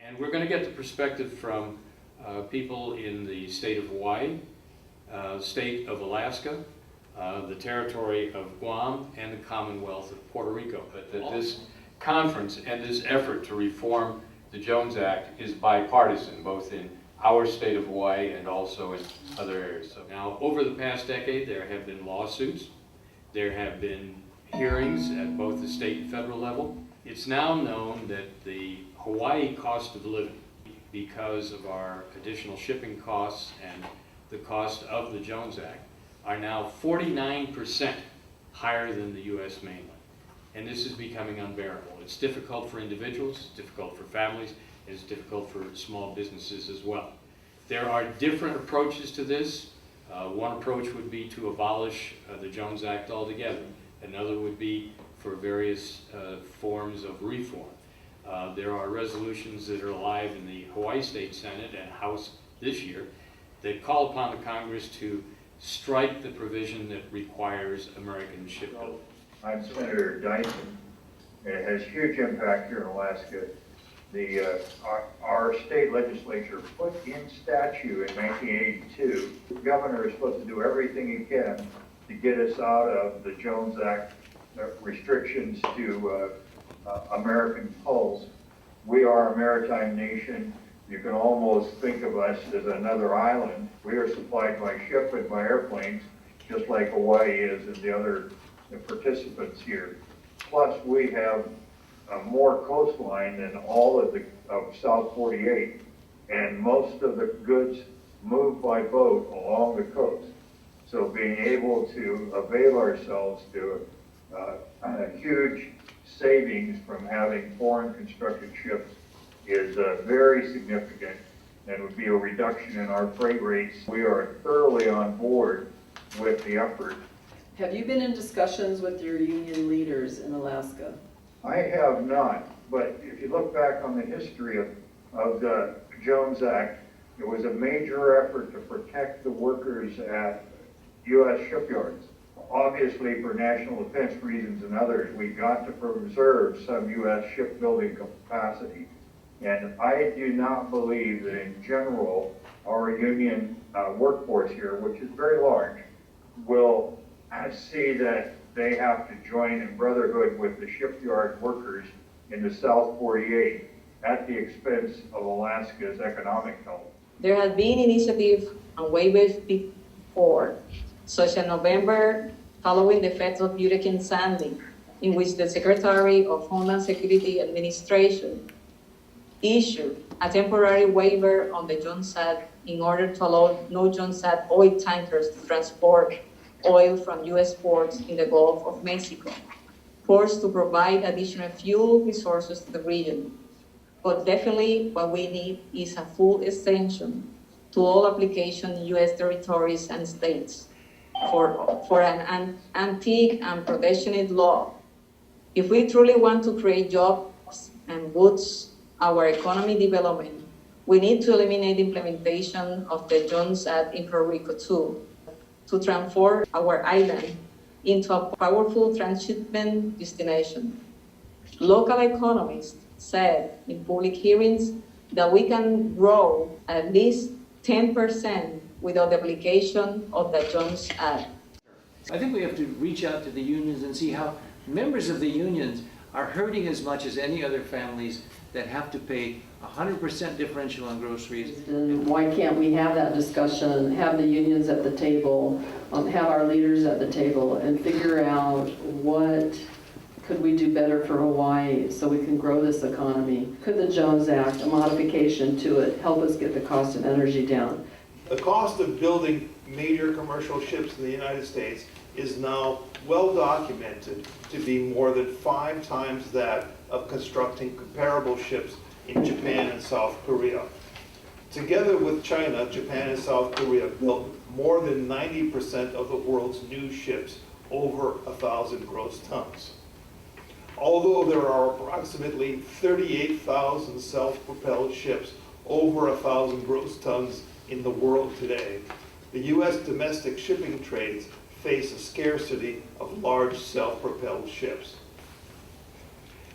And we're going to get the perspective from people in the state of Hawaii, state of Alaska, the territory of Guam, and the Commonwealth of Puerto Rico. But that this conference and this effort to reform the Jones Act is bipartisan, both in our state of Hawaii and also in other areas. So now, over the past decade, there have been lawsuits, there have been hearings at both the state and federal level. It's now known that the Hawaii cost of living, because of our additional shipping costs and the cost of the Jones Act, are now 49% higher than the U.S. mainland. And this is becoming unbearable. It's difficult for individuals, it's difficult for families, and it's difficult for small businesses as well. There are different approaches to this. One approach would be to abolish the Jones Act altogether. Another would be for various forms of reform. There are resolutions that are alive in the Hawaii State Senate and House this year that call upon the Congress to strike the provision that requires American shipbuilding. I'm Senator Dyson. It has huge impact here in Alaska. Our state legislature put in statute in 1982, the governor is supposed to do everything he can to get us out of the Jones Act restrictions to American hulls. We are a maritime nation. You can almost think of us as another island. We are supplied by ship and by airplanes, just like Hawaii is and the other participants here. Plus, we have more coastline than all of South 48, and most of the goods move by boat along the coast. So being able to avail ourselves to huge savings from having foreign constructed ships is very significant and would be a reduction in our freight rates. We are thoroughly on board with the effort. Have you been in discussions with your union leaders in Alaska? I have not, but if you look back on the history of the Jones Act, it was a major effort to protect the workers at U.S. shipyards. Obviously, for national defense reasons and others, we got to preserve some U.S. shipbuilding capacity. And I do not believe that in general, our union workforce here, which is very large, will see that they have to join in brotherhood with the shipyard workers in the South 48 at the expense of Alaska's economic health. There have been initiatives on waivers before, such as November following the effects of Hurricane Sandy, in which the Secretary of Homeland Security Administration issued a temporary waiver on the Jones Act in order to allow no Jones Act oil tankers to transport oil from U.S. ports in the Gulf of Mexico, forced to provide additional fuel resources to the region. But definitely what we need is a full extension to all application in U.S. territories and states for an antique and protectionist law. If we truly want to create jobs and boost our economy development, we need to eliminate implementation of the Jones Act in Puerto Rico too, to transform our island into a powerful transshipment destination. Local economists said in public hearings that we can grow at least 10% without the application of the Jones Act. I think we have to reach out to the unions and see how members of the unions are hurting as much as any other families that have to pay 100% differential on groceries. And why can't we have that discussion, have the unions at the table, have our leaders at the table, and figure out what could we do better for Hawaii so we can grow this economy? Could the Jones Act, a modification to it, help us get the cost of energy down? The cost of building major commercial ships in the United States is now well documented to be more than 5 times that of constructing comparable ships in Japan and South Korea. Together with China, Japan and South Korea built more than 90% of the world's new ships over 1,000 gross tons. Although there are approximately 38,000 self-propelled ships over 1,000 gross tons in the world today, the U.S. domestic shipping trades face a scarcity of large self-propelled ships.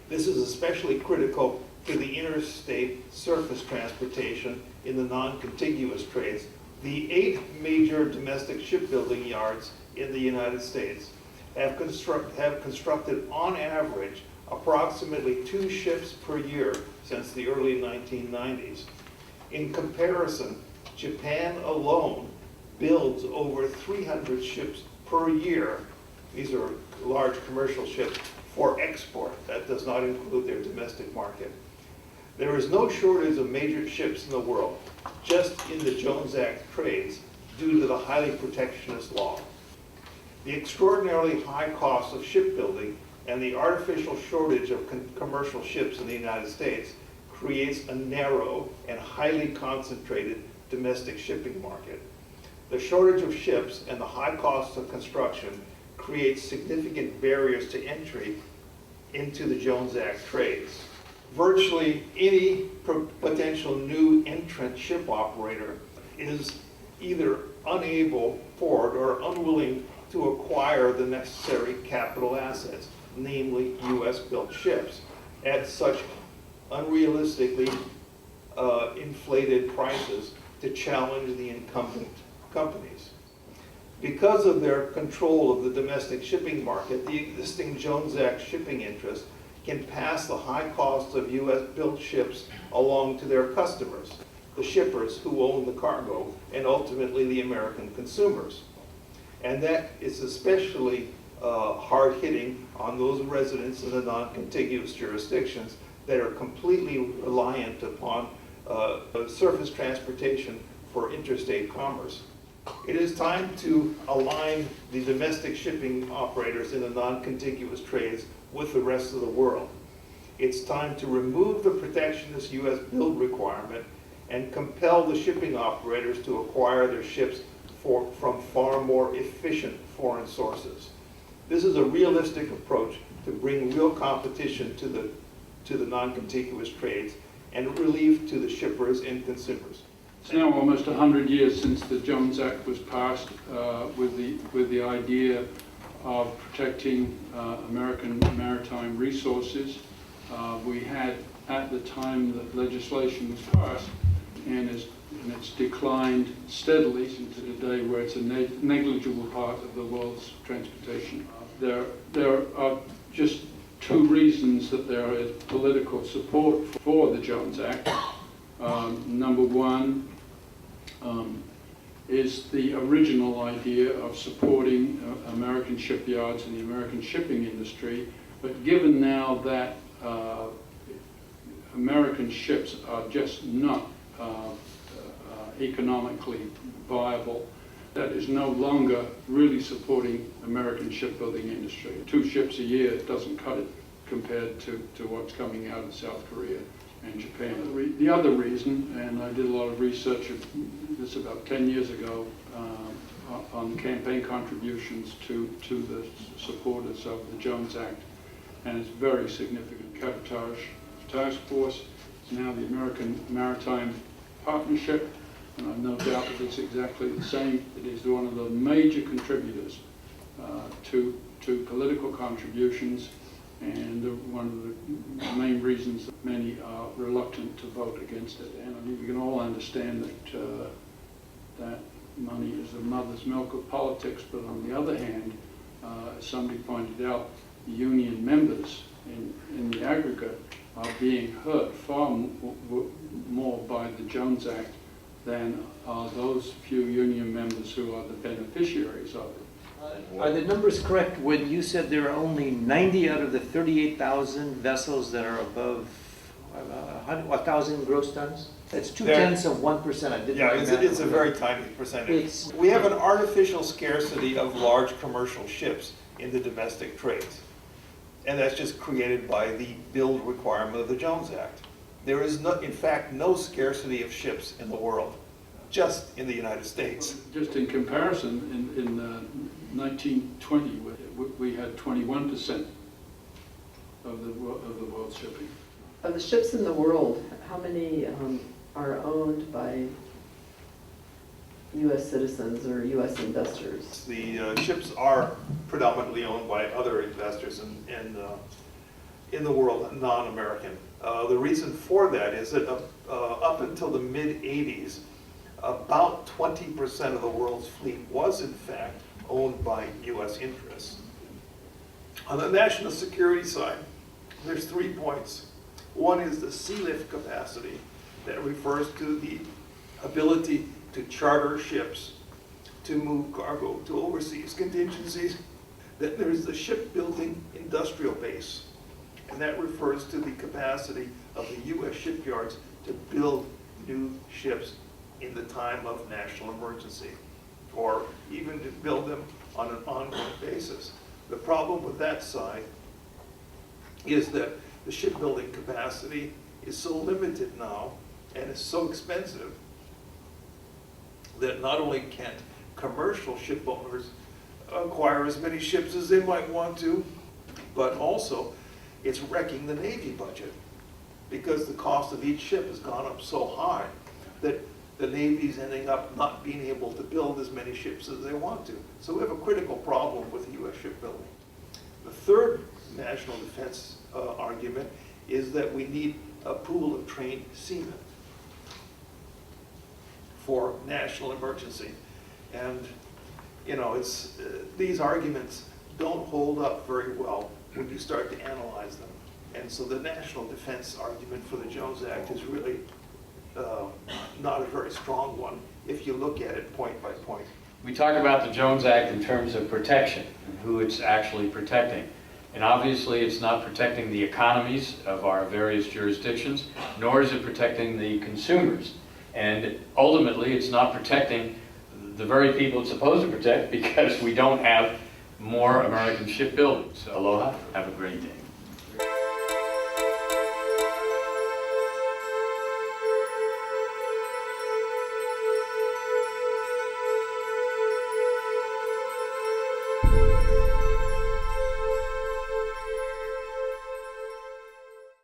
This is especially critical to the interstate surface transportation in the non-contiguous trades, the 8 major domestic shipbuilding yards in the United States have constructed on average approximately 2 ships per year since the early 1990s. In comparison, Japan alone builds over 300 ships per year. These are large commercial ships for export. That does not include their domestic market. There is no shortage of major ships in the world, just in the Jones Act trades, due to the highly protectionist law. The extraordinarily high cost of shipbuilding and the artificial shortage of commercial ships in the United States creates a narrow and highly concentrated domestic shipping market. The shortage of ships and the high cost of construction creates significant barriers to entry into the Jones Act trades. Virtually any potential new entrant ship operator is either unable, or unwilling to acquire the necessary capital assets, namely U.S.-built ships, at such unrealistically inflated prices to challenge the incumbent companies. Because of their control of the domestic shipping market, the existing Jones Act shipping interest can pass the high cost of U.S.-built ships along to their customers, the shippers who own the cargo, and ultimately the American consumers. And that is especially hard-hitting on those residents in the non-contiguous jurisdictions that are completely reliant upon surface transportation for interstate commerce. It is time to align the domestic shipping operators in the non-contiguous trades with the rest of the world. It's time to remove the protectionist U.S. build requirement and compel the shipping operators to acquire their ships from far more efficient foreign sources. This is a realistic approach to bring real competition to the non-contiguous trades and relief to the shippers and consumers. It's now almost 100 years since the Jones Act was passed with the idea of protecting American maritime resources. We had, at the time that legislation was passed, and it's declined steadily since the day where it's a negligible part of the world's transportation. There are just 2 reasons that there is political support for the Jones Act. Number one is the original idea of supporting American shipyards and the American shipping industry, but given now that American ships are just not economically viable, that is no longer really supporting American shipbuilding industry. 2 ships a year doesn't cut it compared to what's coming out of South Korea and Japan. The other reason, and I did a lot of research of this about 10 years ago on campaign contributions to the supporters of the Jones Act, and it's very significant. Cabotage Task Force is now the American Maritime Partnership, and I've no doubt that it's exactly the same. It is one of the major contributors to political contributions, and one of the main reasons that many are reluctant to vote against it. And I mean, we can all understand that that money is the mother's milk of politics, but on the other hand, as somebody pointed out, the union members in the aggregate are being hurt far more by the Jones Act than are those few union members who are the beneficiaries of it. Are the numbers correct when you said there are only 90 out of the 38,000 vessels that are above 1,000 gross tons? That's 0.2%. I didn't. Yeah, it's a very tiny percentage. We have an artificial scarcity of large commercial ships in the domestic trades. And that's just created by the build requirement of the Jones Act. There is, in fact, no scarcity of ships in the world, just in the United States. Just in comparison, in 1920, we had 21% of the world's shipping. Of the ships in the world, how many are owned by U.S. citizens or U.S. investors? The ships are predominantly owned by other investors in the world, non-American The reason for that is that up until the mid-'80s, about 20% of the world's fleet was in fact owned by U.S. interests. On the national security side, there's 3 points. One is the sea lift capacity that refers to the ability to charter ships to move cargo to overseas contingencies. Then there's the shipbuilding industrial base, and that refers to the capacity of the U.S. shipyards to build new ships in the time of national emergency, or even to build them on an ongoing basis. The problem with that side is that the shipbuilding capacity is so limited now and is so expensive that not only can't commercial ship owners acquire as many ships as they might want to, but also it's wrecking the Navy budget, because the cost of each ship has gone up so high that the Navy's ending up not being able to build as many ships as they want to. So we have a critical problem with U.S. shipbuilding. The third national defense argument is that we need a pool of trained seamen for national emergency. And you know, these arguments don't hold up very well when you start to analyze them. And so the national defense argument for the Jones Act is really not a very strong one if you look at it point by point. We talk about the Jones Act in terms of protection and who it's actually protecting. And obviously it's not protecting the economies of our various jurisdictions, nor is it protecting the consumers. And ultimately it's not protecting the very people it's supposed to protect, because we don't have more American shipbuilders. Aloha, have a great day.